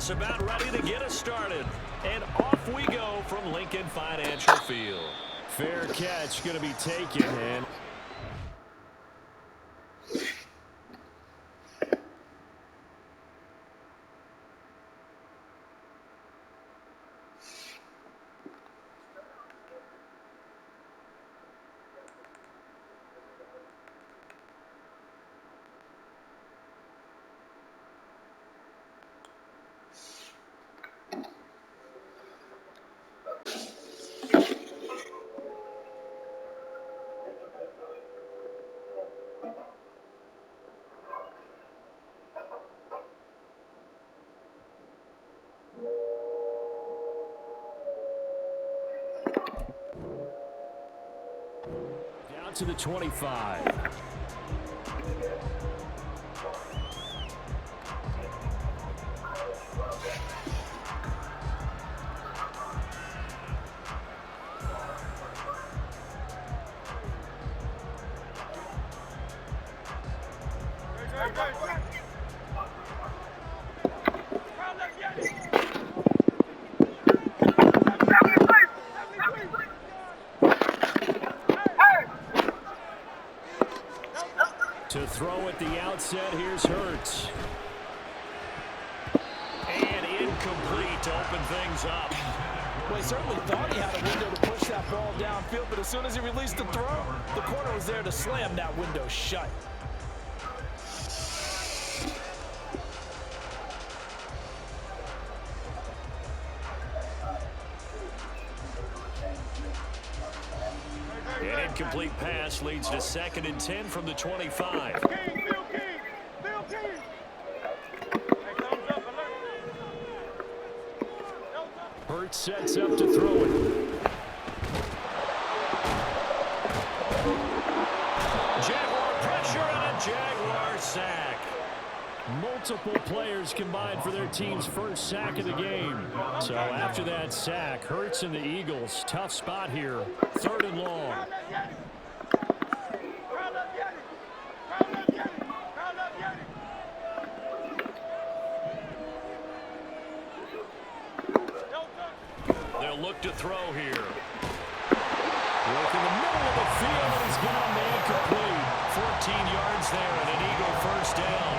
us about ready to get us started. And off we go from Lincoln Financial Field. Fair catch going to be taken, and down to the 25. To throw at the outset, here's Hurts. And incomplete to open things up. Well, he certainly thought he had a window to push that ball downfield, but as soon as he released the throw, the corner was there to slam that window shut. An incomplete pass leads to 2nd and 10 from the 25. Hurts sets up to throw it. Jaguar pressure and a Jaguar sack. Multiple players combined for their team's first sack of the game. So after that sack, Hurts and the Eagles, tough spot here. 3rd and long. They'll look to throw here. Look in the middle of the field, and he's gone man complete. 14 yards there and an Eagle first down.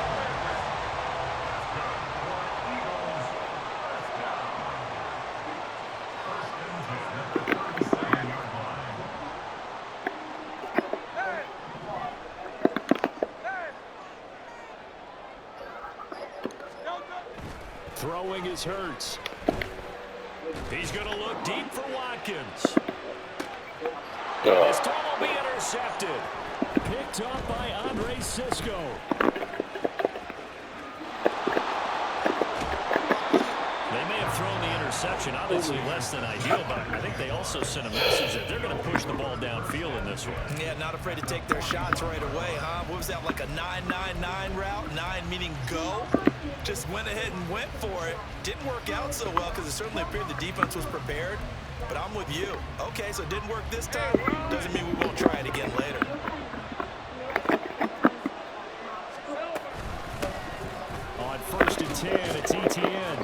Throwing is Hurts. He's going to look deep for Watkins. This time will be intercepted. Picked up by Andre Sisco. They may have thrown the interception, obviously less than ideal, but I think they also sent a message that they're going to push the ball downfield in this one. Yeah, not afraid to take their shots right away, huh? What was that, like a 9-9-9 route? 9 meaning go? Just went ahead and went for it. Didn't work out so well because it certainly appeared the defense was prepared. But I'm with you. Okay, so it didn't work this time. Doesn't mean we won't try it again later. On 1st and 10, it's ETN.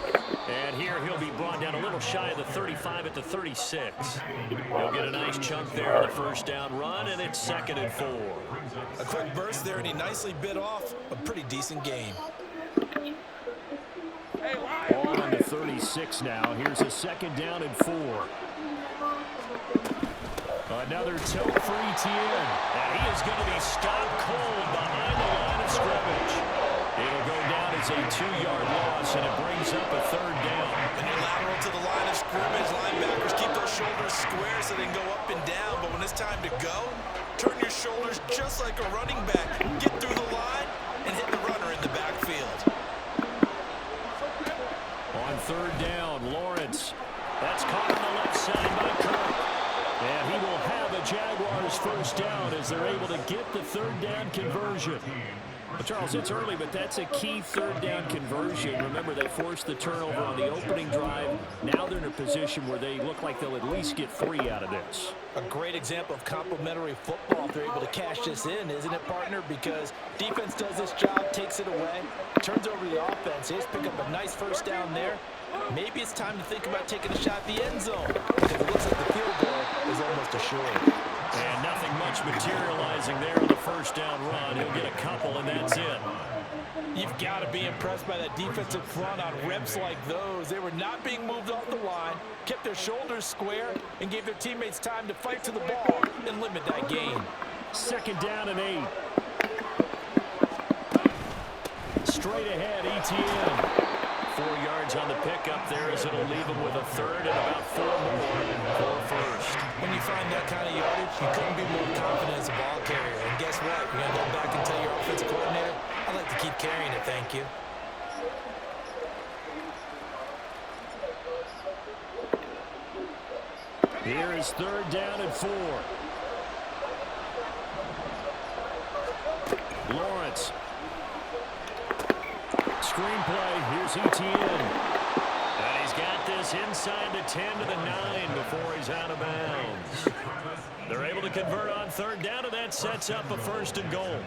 And here he'll be brought down a little shy of the 35 at the 36. He'll get a nice chunk there on the first down run, and it's 2nd and 4. A quick burst there, and he nicely bit off a pretty decent game. Ball on the 36 now. Here's a 2nd down and 4. Another tote for ETN. And he is going to be stopped cold behind the line of scrimmage. It'll go down as a 2-yard loss, and it brings up a 3rd down. And you're lateral to the line of scrimmage. Linebackers keep those shoulders square so they can go up and down. But when it's time to go, turn your shoulders just like a running back. Get through the line and hit the runner in the backfield. On 3rd down, Lawrence. That's caught on the left side by Kirk. And he will have a Jaguars first down as they're able to get the 3rd down conversion. Well, Charles, it's early, but that's a key 3rd down conversion. Remember, they forced the turnover on the opening drive. Now they're in a position where they look like they'll at least get 3 out of this. A great example of complementary football if they're able to cash this in, isn't it, partner? Because defense does this job, takes it away, turns over the offense. They just pick up a nice first down there. Maybe it's time to think about taking a shot at the end zone because it looks like the field goal is almost assured. And nothing much materializing there on the first down run. He'll get a couple, and that's it. You've got to be impressed by that defensive front on reps like those. They were not being moved off the line, kept their shoulders square, and gave their teammates time to fight to the ball and limit that gain. Second down and 8. Straight ahead, ETN. 4 yards on the pickup there as it'll leave him with a third and about 4 more for first. When you find that kind of yardage, you couldn't be more confident as a ball carrier. And guess what? You're going to go back and tell your offensive coordinator, I'd like to keep carrying it, thank you. Here is third down and 4. Lawrence. Screenplay. Here's ETN. And he's got this inside the 10 to the 9 before he's out of bounds. They're able to convert on third down, and that sets up a first and goal.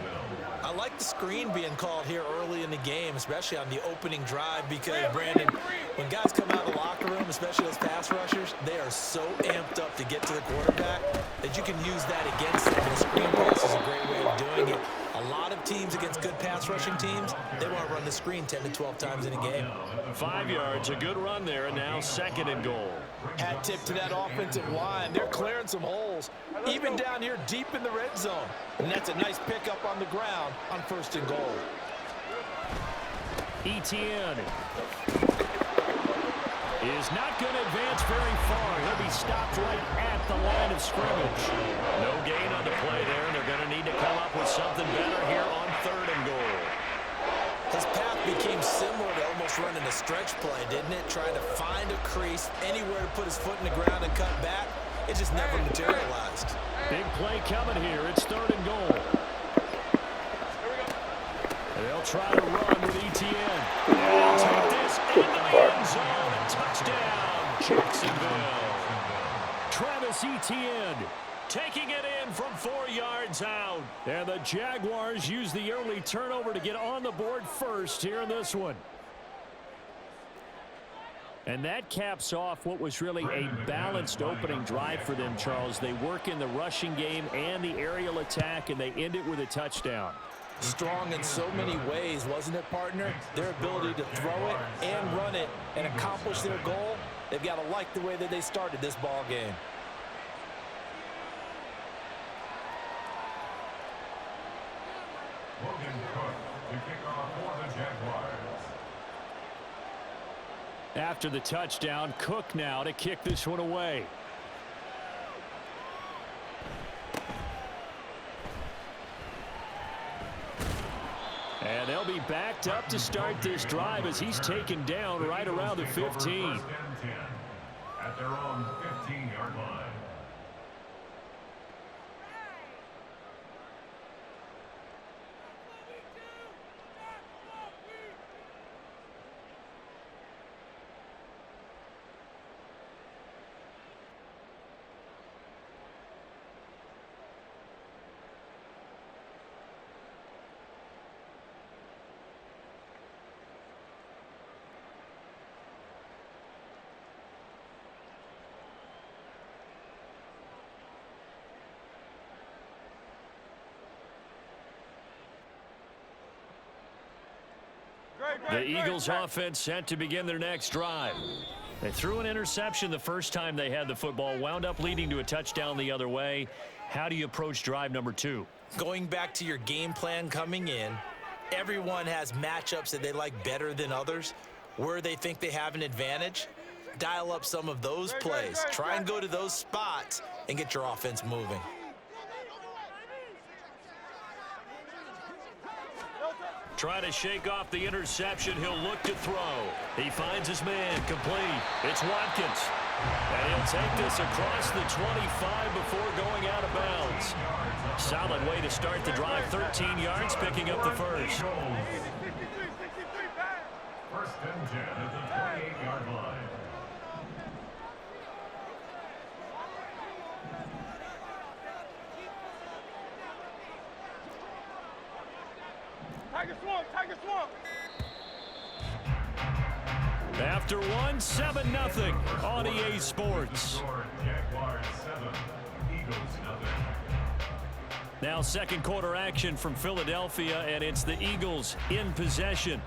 I like the screen being called here early in the game, especially on the opening drive, because, Brandon, when guys come out of the locker room, especially those pass rushers, they are so amped up to get to the quarterback that you can use that against them. And the screen pass is a great way of doing it. A lot of teams against good pass rushing teams, they want to run the screen 10 to 12 times in a game. 5 yards, a good run there, and now second and goal. Hat tip to that offensive line. They're clearing some holes, even down here deep in the red zone. And that's a nice pickup on the ground on first and goal. ETN is not going to advance very far. He'll be stopped right at the line of scrimmage. No gain on the play there, and they're going to need to come up with something better here on third and goal. His path became similar to almost running a stretch play, didn't it? Trying to find a crease, anywhere to put his foot in the ground and cut back. It just never materialized. Big play coming here. It's third and goal. They'll try to run with ETN. They'll take this into the end zone. And touchdown, Jacksonville. Travis Etienne taking it in from 4 yards out. And the Jaguars use the early turnover to get on the board first here in this one. And that caps off what was really a balanced opening drive for them, Charles. They work in the rushing game and the aerial attack, and they end it with a touchdown. Strong in so many ways, wasn't it, partner? Their ability to throw it and run it and accomplish their goal, they've got to like the way that they started this ball game. After the touchdown, Cook now to kick this one away. And they'll be backed up to start this drive as he's taken down right around the 15. At their own 15-yard line. The Eagles offense set to begin their next drive. They threw an interception the first time they had the football, wound up leading to a touchdown the other way. How do you approach drive number 2? Going back to your game plan coming in, everyone has matchups that they like better than others. Where they think they have an advantage, dial up some of those plays. Try and go to those spots and get your offense moving. Try to shake off the interception. He'll look to throw. He finds his man complete. It's Watkins. And he'll take this across the 25 before going out of bounds. Solid way to start the drive. 13 yards, picking up the first. First and 10 at the 28-yard line. After one, 7-0 on EA Sports. Jaguars 7, Eagles 0. Now second quarter action from Philadelphia, and it's the Eagles in possession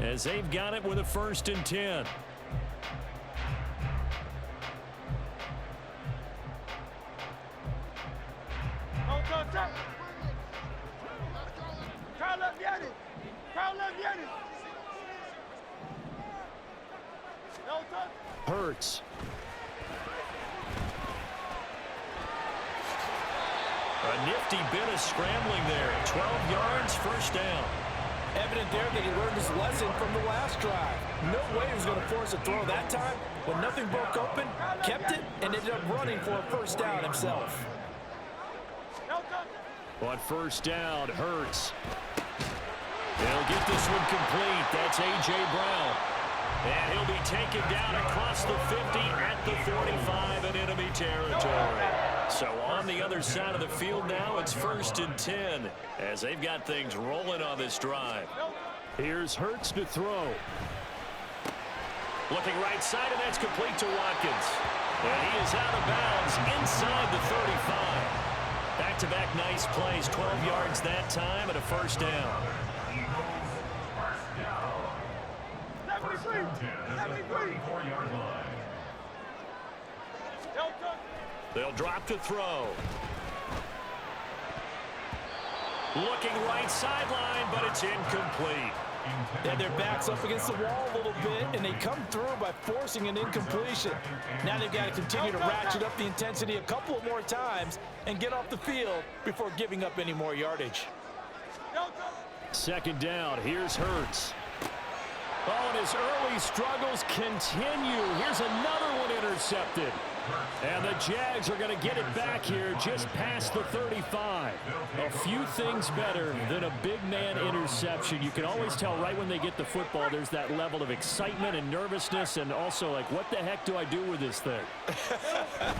as they've got it with a 1st and 10. Hurts. A nifty bit of scrambling there. 12 yards, 1st down. Evident there that he learned his lesson from the last drive. No way he was going to force a throw that time. When nothing broke open, kept it, and ended up running for a 1st down himself. On 1st down, Hurts. They'll get this one complete. That's A.J. Brown. And he'll be taken down across the 50 at the 45 in enemy territory. So on the other side of the field now, it's 1st and 10 as they've got things rolling on this drive. Here's Hurts to throw. Looking right side, and that's complete to Watkins. And he is out of bounds inside the 35. Back-to-back nice plays, 12 yards that time and a 1st down. They'll drop to throw. Looking right sideline, but it's incomplete. And their back's up against the wall a little bit, and they come through by forcing an incompletion. Now they've got to continue to ratchet up the intensity a couple more times and get off the field before giving up any more yardage. 2nd down, here's Hurts. Oh, and his early struggles continue. Here's another one intercepted. And the Jags are going to get it back here just past the 35. A few things better than a big man interception. You can always tell right when they get the football, there's that level of excitement and nervousness, and also like, what the heck do I do with this thing?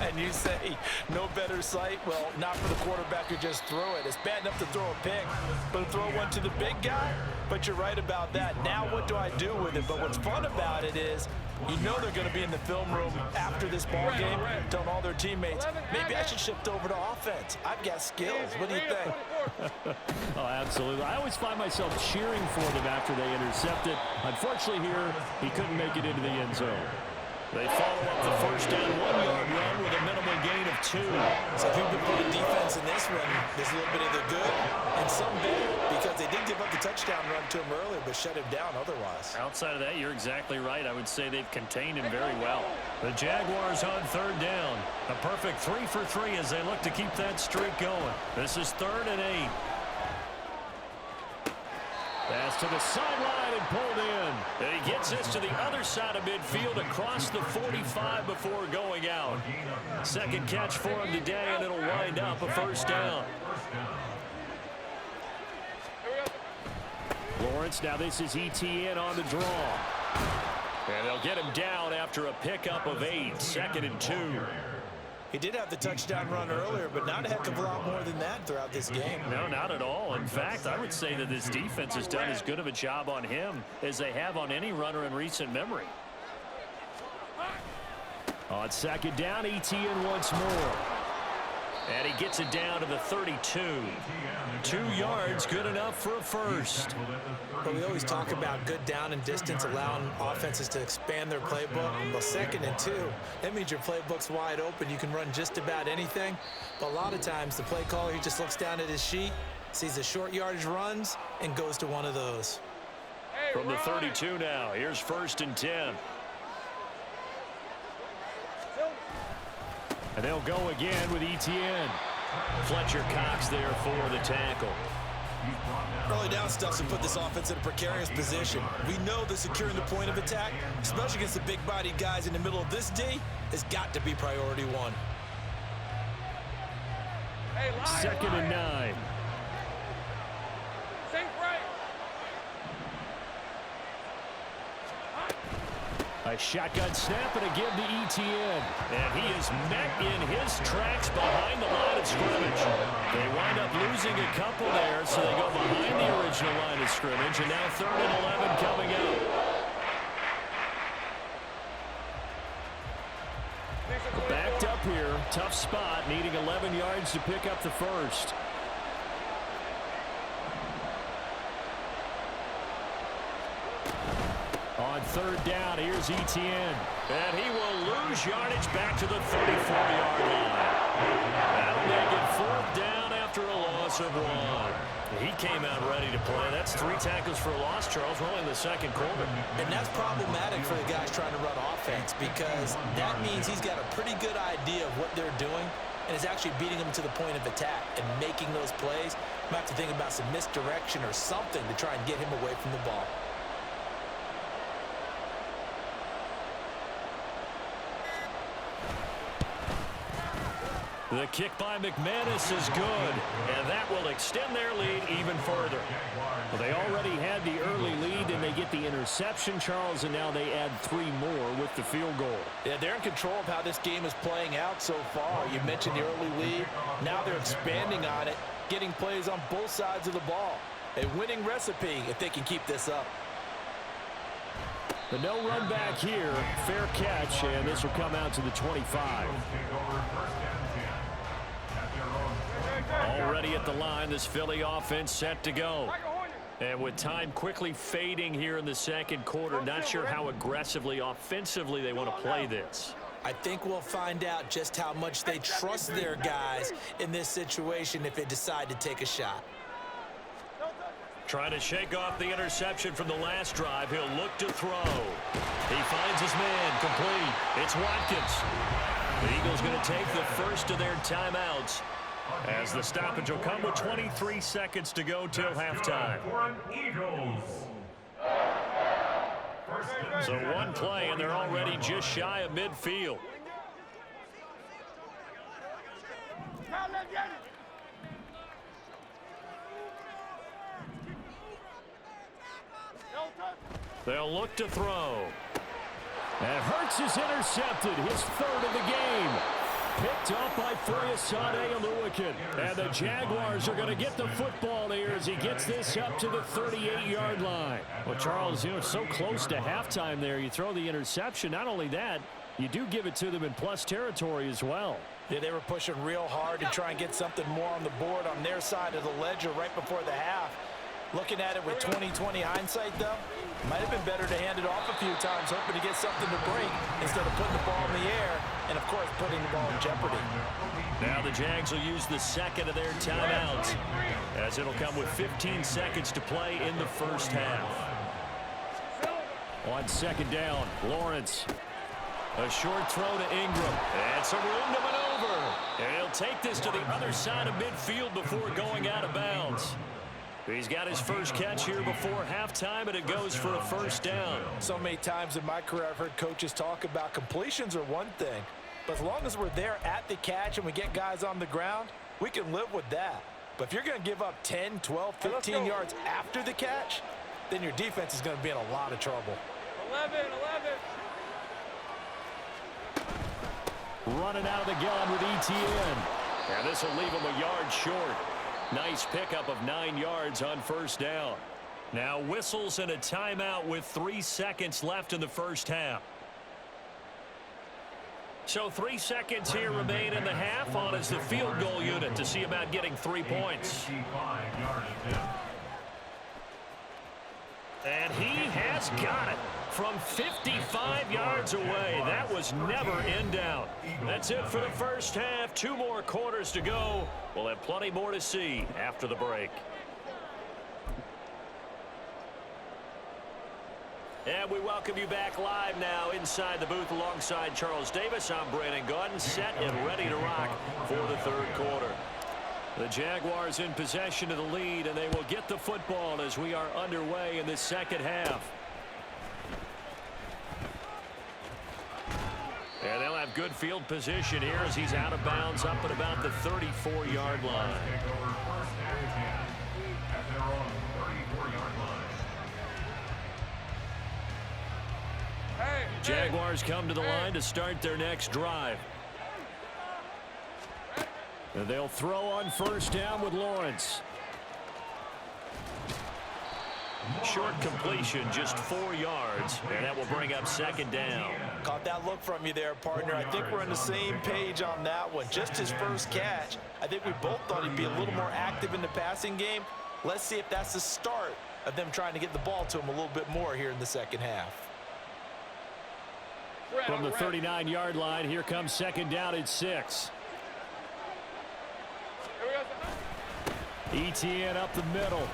And you say, no better sight? Well, not for the quarterback who just threw it. It's bad enough to throw a pick, but to throw one to the big guy? But you're right about that. Now what do I do with it? But what's fun about it is, you know they're going to be in the film room after this ball game, telling all their teammates, maybe I should shift over to offense. I've got skills. What do you think? Oh, absolutely. I always find myself cheering for them after they intercept it. Unfortunately here, he couldn't make it into the end zone. They follow up the 1st down 1-yard run with a minimal gain of 2. So if you've been playing defense in this one, there's a little bit of the good and some bad, because they did give up the touchdown run to him earlier, but shut him down otherwise. Outside of that, you're exactly right. I would say they've contained him very well. The Jaguars on 3rd down. A perfect 3 for 3 as they look to keep that streak going. This is 3rd and 8. Pass to the sideline and pulled in. And he gets this to the other side of midfield across the 45 before going out. 2nd catch for him today, and it'll wind up a 1st down. Lawrence, now this is ETN on the draw. And they'll get him down after a pickup of 8, 2nd and 2. He did have the touchdown run earlier, but not a heck of a lot more than that throughout this game. No, not at all. In fact, I would say that this defense has done as good of a job on him as they have on any runner in recent memory. On 2nd down, ETN once more. And he gets it down to the 32. 2 yards, good enough for a 1st. But we always talk about good down and distance, allowing offenses to expand their playbook. Well, 2nd and 2, that means your playbook's wide open. You can run just about anything. But a lot of times, the play caller, he just looks down at his sheet, sees the short yardage runs, and goes to one of those. From the 32 now, here's 1st and 10. And they'll go again with ETN. Fletcher Cox there for the tackle. Early down stuff to put this offense in a precarious position. We know that securing the point of attack, especially against the big-bodied guys in the middle of this D, has got to be priority 1. 2nd and 9. A shotgun snap and a give to ETN. And he is met in his tracks behind the line of scrimmage. They wind up losing a couple there, so they go behind the original line of of scrimmage, and now 3rd and 11 coming up. Backed up here, tough spot, needing 11 yards to pick up the first. On 3rd down, here's Etienne. And he will lose yardage back to the 34-yard line. That'll make it 4th down after a loss of 1. He came out ready to play. That's 3 tackles for a loss, Charles. We're only in the 2nd quarter. And that's problematic for the guys trying to run offense because that means he's got a pretty good idea of what they're doing and is actually beating them to the point of attack and making those plays. Might have to think about some misdirection or something to try and get him away from the ball. The kick by McManus is good, and that will extend their lead even further. Well, they already had the early lead, and they get the interception, Charles, and now they add 3 more with the field goal. Yeah, they're in control of how this game is playing out so far. You mentioned the early lead. Now they're expanding on it, getting plays on both sides of the ball. A winning recipe if they can keep this up. But no run back here. Fair catch, and this will come out to the 25. Already at the line, this Philly offense set to go. And with time quickly fading here in the 2nd quarter, not sure how aggressively, offensively they want to play this. I think we'll find out just how much they trust their guys in this situation if they decide to take a shot. Trying to shake off the interception from the last drive. He'll look to throw. He finds his man complete. It's Watkins. The Eagles going to take the first of their timeouts as the stoppage will come with 23 seconds to go till halftime. So 1 play, and they're already just shy of midfield. They'll look to throw. And Hurts is intercepted, his 3rd of the game. Picked off by Foyesade Oluwakin. And the Jaguars are going to get the football here as he gets this up to the 38-yard line. Well, Charles, so close to halftime there. You throw the interception. Not only that, you do give it to them in plus territory as well. Yeah, they were pushing real hard to try and get something more on the board on their side of the ledger right before the half. Looking at it with 20/20 hindsight, though, might have been better to hand it off a few times, hoping to get something to break instead of putting the ball in the air and, of course, putting the ball in jeopardy. Now the Jags will use the 2nd of their timeouts as it'll come with 15 seconds to play in the first half. On 2nd down, Lawrence. A short throw to Ingram. And some room to maneuver. And he'll take this to the other side of midfield before going out of bounds. He's got his first catch here before halftime, and it goes for a first down. So many times in my career I've heard coaches talk about completions are one thing, but as long as we're there at the catch and we get guys on the ground, we can live with that. But if you're going to give up 10, 12, 15 yards after the catch, then your defense is going to be in a lot of trouble. 11. Running out of the gun with Etienne. And this will leave him a yard short. Nice pickup of 9 yards on first down. Now whistles and a timeout with 3 seconds left in the first half. So 3 seconds here remain in the half on as the field goal unit to see about getting 3 points. And he has got it from 55 yards away. That was never in doubt. That's it for the first half. 2 more quarters to go. We'll have plenty more to see after the break. And we welcome you back live now inside the booth alongside Charles Davis. I'm Brandon Gaudin, set and ready to rock for the 3rd quarter. The Jaguars in possession of the lead, and they will get the football as we are underway in the 2nd half. And they'll have good field position here as he's out of bounds up at about the 34-yard line. Jaguars come to the line to start their next drive. And they'll throw on first down with Lawrence. Short completion, just 4 yards, and that will bring up second down. Caught that look from you there, partner. I think we're on the same page on that one. Just his first catch. I think we both thought he'd be a little more active in the passing game. Let's see if that's the start of them trying to get the ball to him a little bit more here in the second half. From the 39-yard line, here comes second down at 6. ETN up the middle.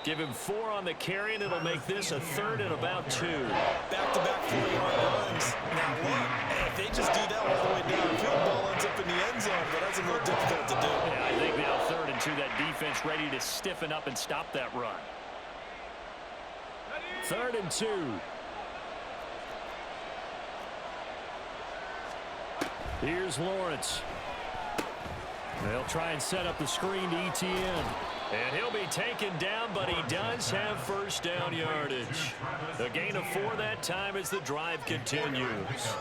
Give him 4 on the carry, and it'll make this a 3rd and about 2. Back-to-back 4-yard runs. Now look, if they just do that all the way downfield, ball ends up in the end zone, but that's a little difficult to do. Yeah, I think now 3rd and 2, that defense ready to stiffen up and stop that run. 3rd and 2. Here's Lawrence. They'll try and set up the screen to ETN. And he'll be taken down, but he does have first down yardage. The gain of 4 that time as the drive continues.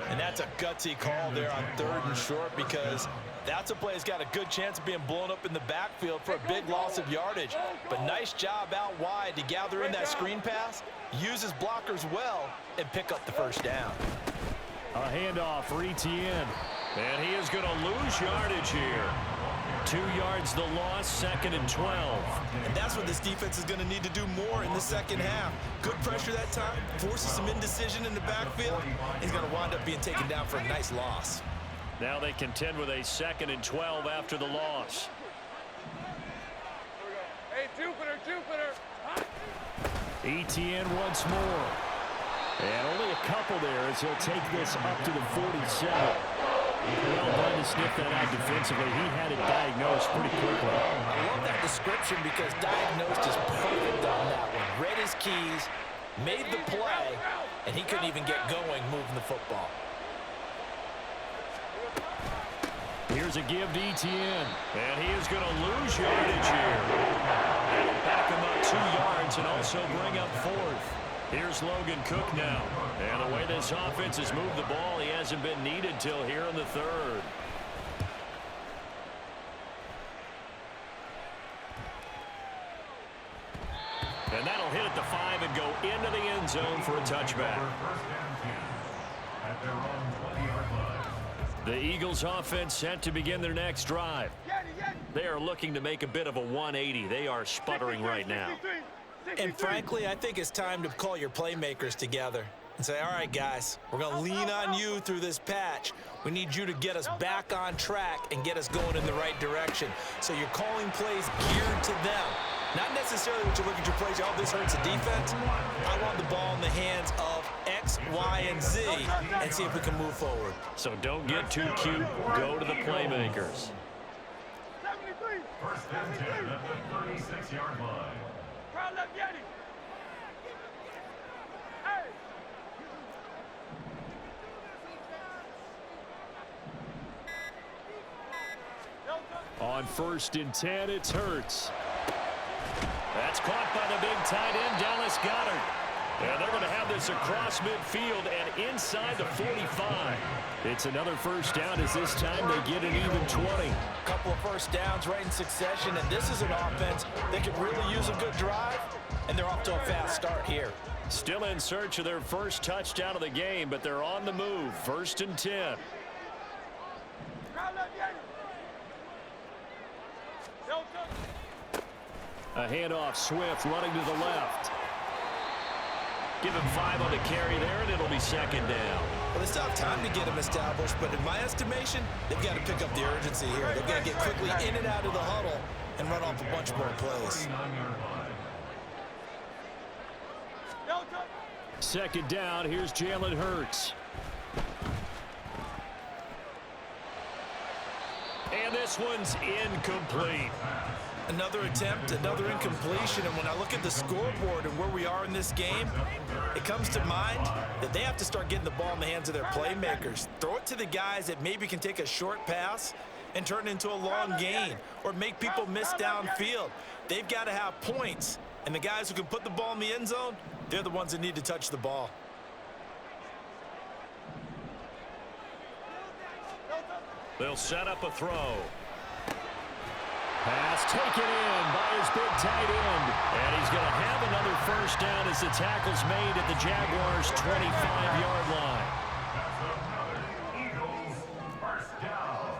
And that's a gutsy call there on 3rd and short, because that's a play that's got a good chance of being blown up in the backfield for a big loss of yardage. But nice job out wide to gather in that screen pass, use his blockers well, and pick up the first down. A handoff for ETN. And he is going to lose yardage here. 2 yards the loss, 2nd and 12. And that's what this defense is going to need to do more in the second half. Good pressure that time, forces some indecision in the backfield. He's going to wind up being taken down for a nice loss. Now they contend with a 2nd and 12 after the loss. Hey, Jupiter. ETN once more. And only a couple there as he'll take this up to the 47. Well done to sniff that out defensively. He had it diagnosed pretty quickly. I love that description, because diagnosed is perfect on that one. Read his keys, made the play, and he couldn't even get going moving the football. Here's a give to ETN. And he is going to lose yardage here. That'll back him up 2 yards and also bring up 4th. Here's Logan Cook now. And the way this offense has moved the ball, he hasn't been needed till here in the 3rd. And that'll hit at the 5 and go into the end zone for a touchback. The Eagles offense set to begin their next drive. They are looking to make a bit of a 180. They are sputtering right now. And frankly, I think it's time to call your playmakers together and say, all right, guys, we're going to lean on you through this patch. We need you to get us back on track and get us going in the right direction. So you're calling plays geared to them. Not necessarily what you look at your plays, oh, this hurts the defense. I want the ball in the hands of X, Y, and Z and see if we can move forward. So don't get too cute. Go to the playmakers. 73. First and 10 at the 36-yard line. Crowd left Yeti. Hey. On 1st and 10, it's Hurts. That's caught by the big tight end, Dallas Goedert. And they're going to have this across midfield and inside the 45. It's another first down as this time they get an even 20. Couple of first downs right in succession, and this is an offense that could really use a good drive, and they're off to a fast start here. Still in search of their first touchdown of the game, but they're on the move. 1st and 10. Crowd left Yeti. A handoff, Swift running to the left. Give him 5 on the carry there, and it'll be 2nd down. Well, they still have time to get him established, but in my estimation, they've got to pick up the urgency here. They've got to get quickly in and out of the huddle and run off a bunch more plays. 2nd down, here's Jalen Hurts. And this one's incomplete. Another attempt, another incompletion, and when I look at the scoreboard and where we are in this game, it comes to mind that they have to start getting the ball in the hands of their playmakers. Throw it to the guys that maybe can take a short pass and turn it into a long gain or make people miss downfield. They've got to have points, and the guys who can put the ball in the end zone, they're the ones that need to touch the ball. They'll set up a throw. Pass taken in by his big tight end. And he's going to have another first down as the tackle's made at the Jaguars' 25-yard line. That's another Eagles first down.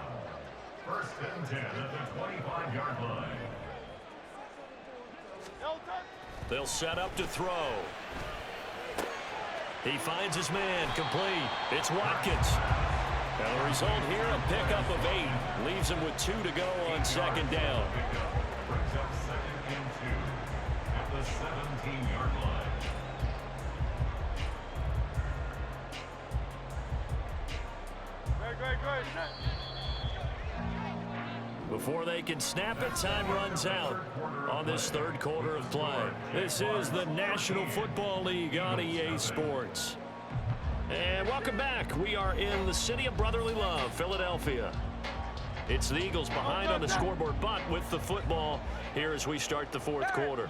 First and 10 at the 25-yard line. They'll set up to throw. He finds his man, complete. It's Watkins. And the result here, a pickup of 8. Leaves him with 2 to go on second down. Brings up second and 2 at the 17-yard line. Great. Before they can snap it, time runs out on this third quarter of play. This is the National Football League on EA Sports. And welcome back. We are in the city of brotherly love, Philadelphia. It's the Eagles behind on the scoreboard, but with the football here as we start the fourth quarter.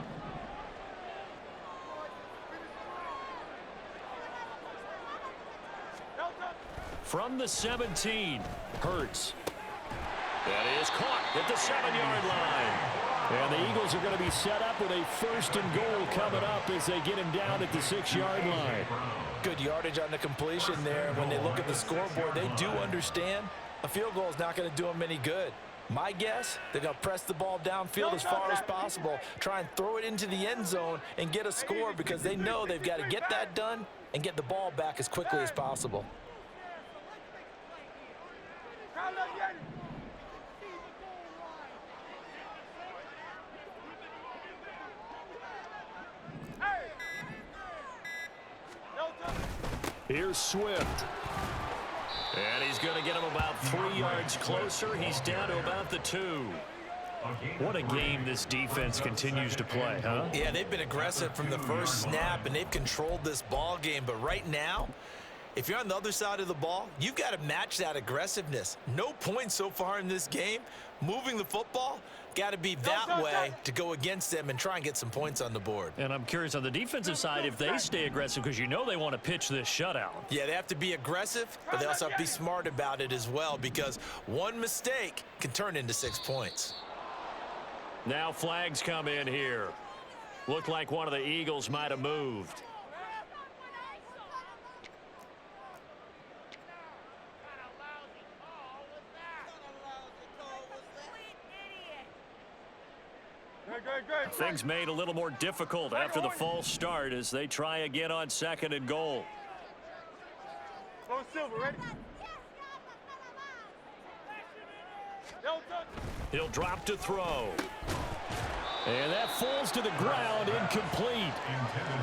From the 17, Hurts. That is caught at the 7-yard line. And the Eagles are going to be set up with a first and goal coming up as they get him down at the 6-yard line. Good yardage on the completion there. When they look at the scoreboard, they do understand a field goal is not going to do them any good. My guess, they're going to press the ball downfield as far as possible, try and throw it into the end zone and get a score because they know they've got to get that done and get the ball back as quickly as possible. Here's Swift. And he's going to get him about 3 yards closer. He's down to about the 2. What a game this defense continues to play, huh? Yeah, they've been aggressive from the first snap, and they've controlled this ball game. But right now, if you're on the other side of the ball, you've got to match that aggressiveness. No points so far in this game. Moving the football, got to be that way to go against them and try and get some points on the board. And I'm curious on the defensive side if they stay aggressive because you know they want to pitch this shutout. Yeah, they have to be aggressive, but they also have to be smart about it as well because one mistake can turn into 6 points. Now flags come in here. Looked like one of the Eagles might have moved. Things made a little more difficult after the false start as they try again on second and goal. Silver, ready? He'll drop to throw. And that falls to the ground, incomplete.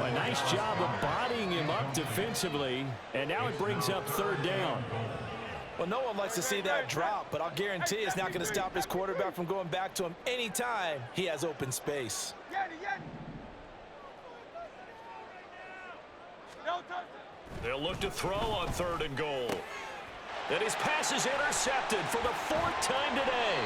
A nice job of bodying him up defensively. And now it brings up third down. Well, no one likes to see that drop, but I'll guarantee it's not going to stop his quarterback from going back to him anytime he has open space. They'll look to throw on third and goal. And his pass is intercepted for the 4th time today.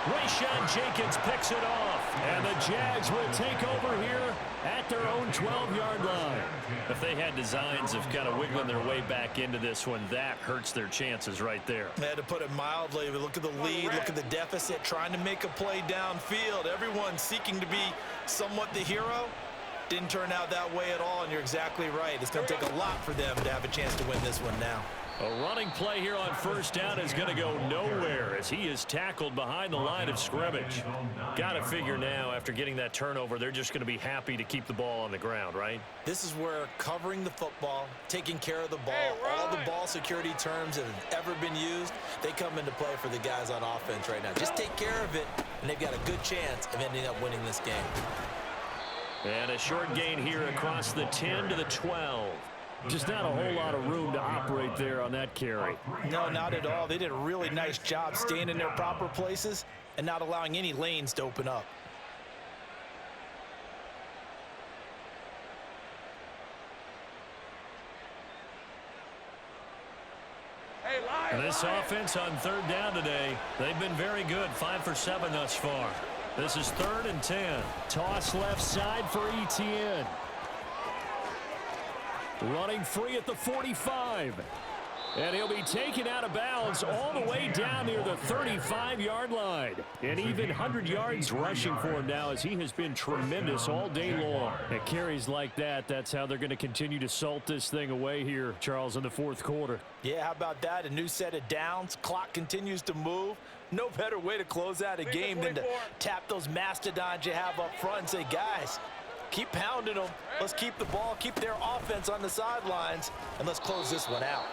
Rayshawn Jenkins picks it off. And the Jags will take over here at their own 12-yard line. If they had designs of kind of wiggling their way back into this one, that hurts their chances right there. To put it mildly, we look at the lead, look at the deficit, trying to make a play downfield. Everyone seeking to be somewhat the hero. Didn't turn out that way at all, and you're exactly right. It's going to take a lot for them to have a chance to win this one now. A running play here on first down is going to go nowhere as he is tackled behind the line of scrimmage. Got to figure now, after getting that turnover, they're just going to be happy to keep the ball on the ground, right? This is where covering the football, taking care of the ball, all the ball security terms that have ever been used, they come into play for the guys on offense right now. Just take care of it, and they've got a good chance of ending up winning this game. And a short gain here across the 10 to the 12. Just not a whole lot of room to operate there on that carry. No, not at all. They did a really nice job staying in their proper places and not allowing any lanes to open up. And this offense on third down today, they've been very good. 5 for 7 thus far. This is 3rd and 10. Toss left side for Etienne. Running free at the 45. And he'll be taken out of bounds all the way down near the 35-yard line. And even 100 yards rushing for him now, as he has been tremendous all day long. At carries like that, that's how they're going to continue to salt this thing away here, Charles, in the fourth quarter. Yeah, how about that? A new set of downs. Clock continues to move. No better way to close out a game than to tap those mastodons you have up front and say, guys, keep pounding them. Let's keep the ball, keep their offense on the sidelines, and let's close this one out.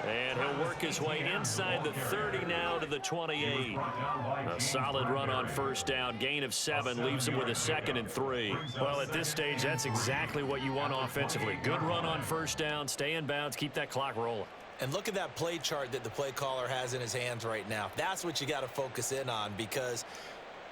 And he'll work his way inside the 30 now to the 28. A solid run on first down. Gain of 7 leaves him with a 2nd and 3. Well, at this stage, that's exactly what you want offensively. Good run on first down. Stay in bounds. Keep that clock rolling. And look at that play chart that the play caller has in his hands right now. That's what you got to focus in on, because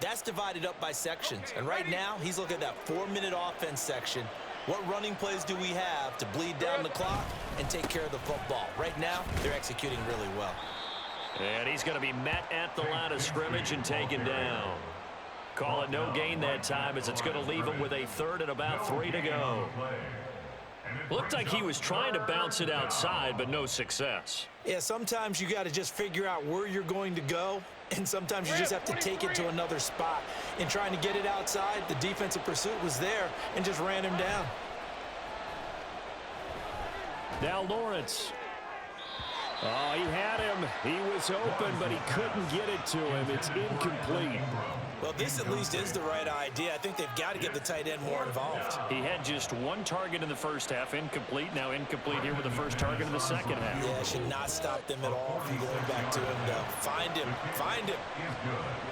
that's divided up by sections. And right now, he's looking at that 4-minute offense section. What running plays do we have to bleed down the clock and take care of the football? Right now, they're executing really well. And he's going to be met at the line of scrimmage and taken down. Call it no gain that time, as it's going to leave him with a 3rd and about 3 to go. Looked like he was trying to bounce it outside, but no success. Yeah, sometimes you got to just figure out where you're going to go, and sometimes you just have to take it to another spot. In trying to get it outside, the defensive pursuit was there and just ran him down. Now Lawrence. Oh, he had him. He was open, but he couldn't get it to him. It's incomplete. Well, this at least is the right idea. I think they've got to get the tight end more involved. He had just 1 target in the first half, incomplete. Now incomplete here with the first target in the second half. Yeah, should not stop them at all from going back to him, though. Find him. Find him.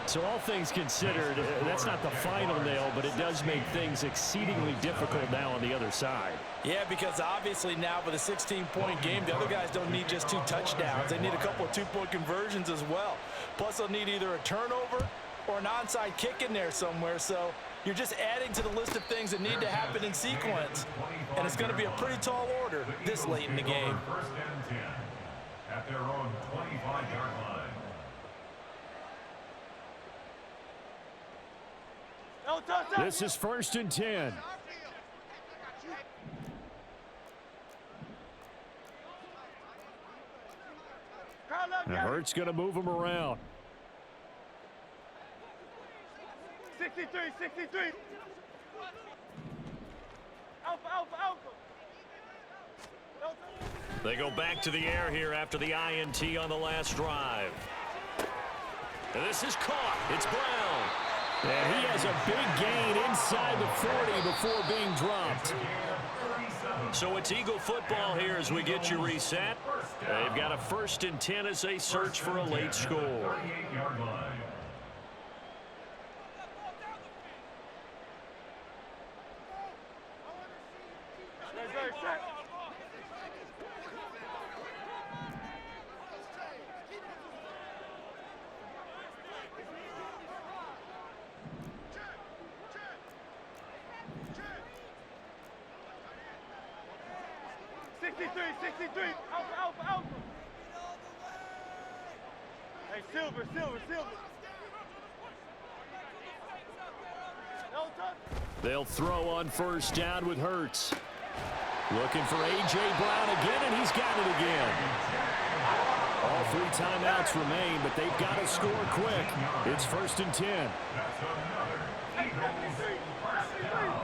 So all things considered, that's not the final nail, but it does make things exceedingly difficult now on the other side. Yeah, because obviously now with a 16-point game, the other guys don't need just 2 touchdowns. They need a couple of 2-point conversions as well. Plus, they'll need either a turnover or an onside kick in there somewhere. So you're just adding to the list of things that need to happen in sequence. And it's going to be a pretty tall order this late in the game. 1st and 10 at their own 25-yard line. This is 1st and 10. And Hurts going to move him around. 63, 63. Alpha, alpha, alpha. They go back to the air here after the INT on the last drive. And this is caught. It's Brown. And he has a big gain inside the 40 before being dropped. So it's Eagle football here as we get you reset. They've got a 1st and 10 as they search for a late score. 38-yard line. Alpha, alpha, alpha. Hey, silver, silver, silver. No touch. They'll throw on first down with Hurts. Looking for A.J. Brown again, and he's got it again. All 3 timeouts remain, but they've got to score quick. It's 1st and 10. That's another Eagles first down.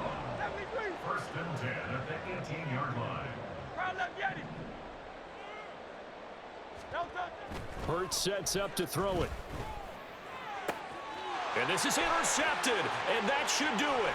1st and 10 at the 18-yard line. Crowd left, get it. No touch. Hurts sets up to throw it. And this is intercepted, and that should do it.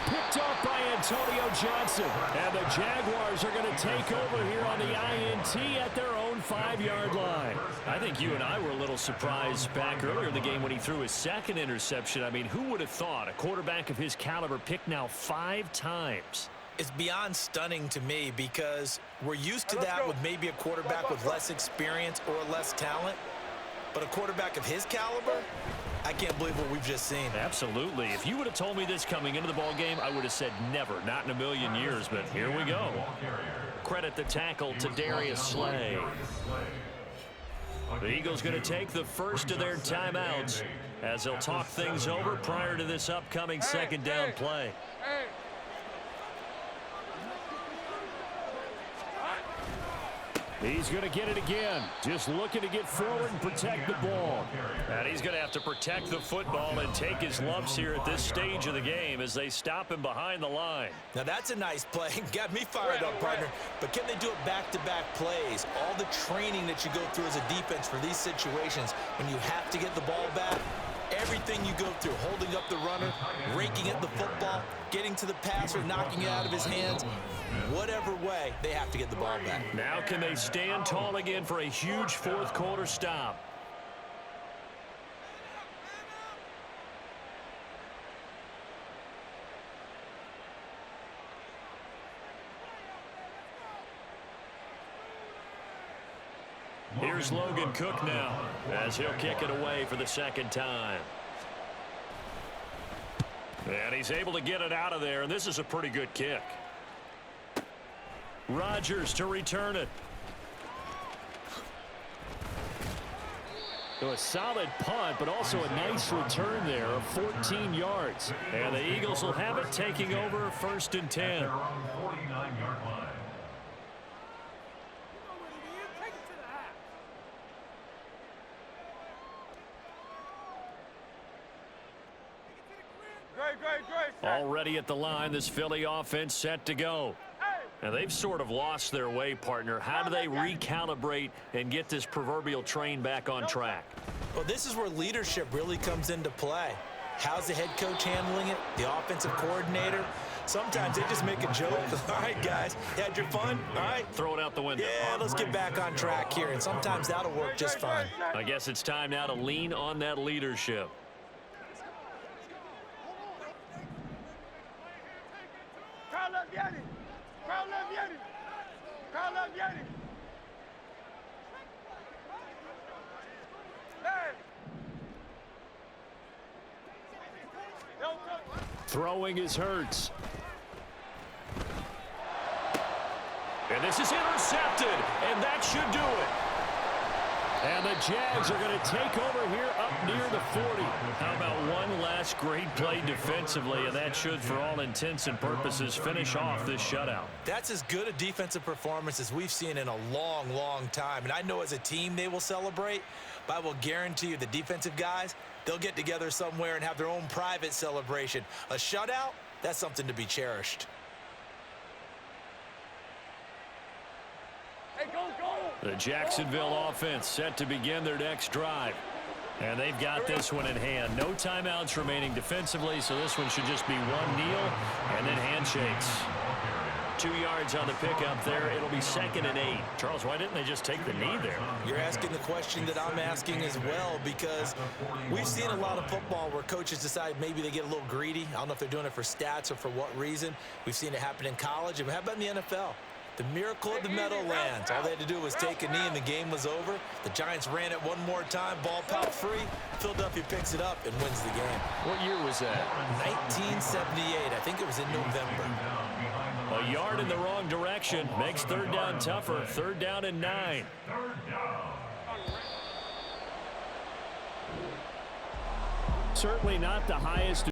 Picked off by Antonio Johnson. And the Jaguars are going to take over here on the INT at their own 5-yard line. I think you and I were a little surprised back earlier in the game when he threw his 2nd interception. I mean, who would have thought a quarterback of his caliber picked now 5 times? It's beyond stunning to me, because we're used to that with maybe a quarterback with less experience or less talent. But a quarterback of his caliber, I can't believe what we've just seen. Absolutely. If you would have told me this coming into the ball game, I would have said never, not in a million years. But here we go. Credit the tackle to Darius Slay. The Eagles going to take the first of their timeouts as they'll talk things over prior to this upcoming 2nd down play. He's going to get it again. Just looking to get forward and protect the ball. And he's going to have to protect the football and take his lumps here at this stage of the game as they stop him behind the line. Now that's a nice play. Got me fired up, partner. But can they do it back-to-back plays? All the training that you go through as a defense for these situations when you have to get the ball back, everything you go through, holding up the runner, raking at the football, getting to the passer, knocking it out of his hands, whatever way, they have to get the ball back. Now can they stand tall again for a huge fourth quarter stop? Here's Logan Cook now as he'll kick it away for the second time. And he's able to get it out of there, and this is a pretty good kick. Rodgers to return it. So a solid punt, but also a nice return there of 14 yards. And the Eagles will have it, taking over 1st and 10. Their own 49-yard line. Already at the line, this Philly offense set to go. Now, they've sort of lost their way, partner. How do they recalibrate and get this proverbial train back on track? Well, this is where leadership really comes into play. How's the head coach handling it? The offensive coordinator? Sometimes they just make a joke. All right, guys, you had your fun? All right. Throw it out the window. Yeah, let's get back on track here, and sometimes that'll work just fine. I guess it's time now to lean on that leadership. Throwing is Hurts. And this is intercepted, and that should do it. And the Jags are going to take over here up near the 40. How about one last great play defensively, and that should, for all intents and purposes, finish off this shutout. That's as good a defensive performance as we've seen in a long, long time. And I know as a team they will celebrate, but I will guarantee you the defensive guys, they'll get together somewhere and have their own private celebration. A shutout, that's something to be cherished. The Jacksonville offense set to begin their next drive. And they've got this one in hand. No timeouts remaining defensively, so this one should just be one kneel and then handshakes. 2 yards on the pickup there. It'll be 2nd and 8. Charles, why didn't they just take the knee there? You're asking the question that I'm asking as well, because we've seen a lot of football where coaches decide maybe they get a little greedy. I don't know if they're doing it for stats or for what reason. We've seen it happen in college. And how about in the NFL? The miracle of the Meadowlands. All they had to do was take a knee and the game was over. The Giants ran it one more time, ball popped free. Philadelphia picks it up and wins the game. What year was that? 1978. I think it was in November. A yard in the wrong direction makes 3rd down tougher. 3rd down and 9. Certainly not the highest